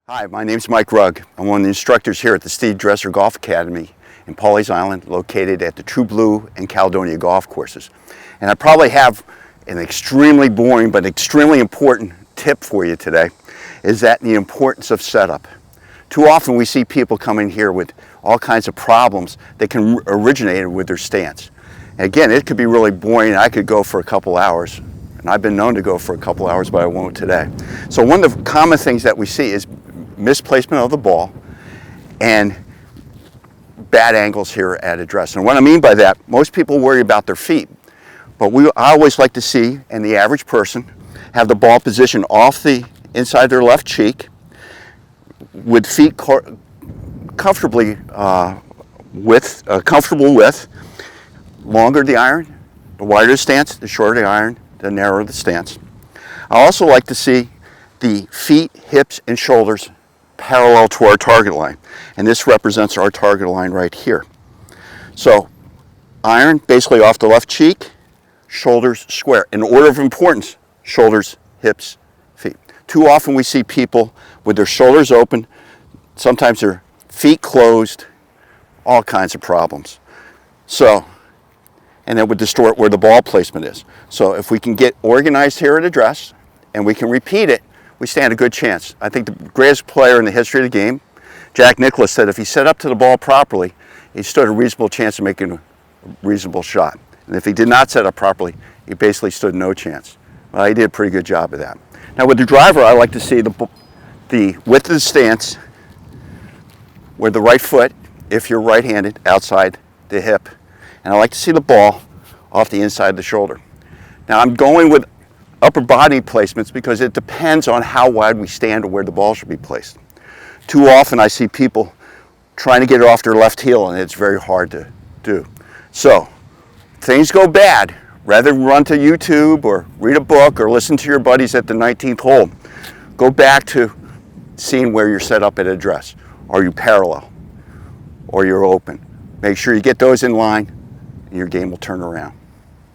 Hi, my name's Mike Rugg. I'm one of the instructors here at the Steve Dresser Golf Academy in Pawleys Island, located at the True Blue and Caledonia golf courses. And I probably have an extremely boring but extremely important tip for you today, is that the importance of setup. Too often we see people coming here with all kinds of problems that can originate with their stance. And again, it could be really boring. I could go for a couple hours, and I've been known to go for a couple hours, but I won't today. So one of the common things that we see is misplacement of the ball and bad angles here at address. And what I mean by that, most people worry about their feet, but I always like to see, and the average person, have the ball positioned off the inside their left cheek with feet comfortably comfortable width. Longer the iron, the wider the stance, the shorter the iron, the narrower the stance. I also like to see the feet, hips, and shoulders parallel to our target line. And this represents our target line right here. So iron basically off the left cheek, shoulders square. In order of importance, shoulders, hips, feet. Too often we see people with their shoulders open, sometimes their feet closed, all kinds of problems. So, and that would distort where the ball placement is. So if we can get organized here at address and we can repeat it, we stand a good chance. I think the greatest player in the history of the game, Jack Nicklaus, said if he set up to the ball properly, he stood a reasonable chance of making a reasonable shot. And if he did not set up properly, he basically stood no chance. Well, he did a pretty good job of that. Now with the driver, I like to see the width of the stance where the right foot, if you're right-handed, outside the hip. And I like to see the ball off the inside of the shoulder. Now I'm going with upper body placements because it depends on how wide we stand or where the ball should be placed. Too often I see people trying to get it off their left heel, and it's very hard to do. So things go bad, rather than run to YouTube or read a book or listen to your buddies at the 19th hole, go back to seeing where you're set up at address. Are you parallel or you're open? Make sure you get those in line and your game will turn around.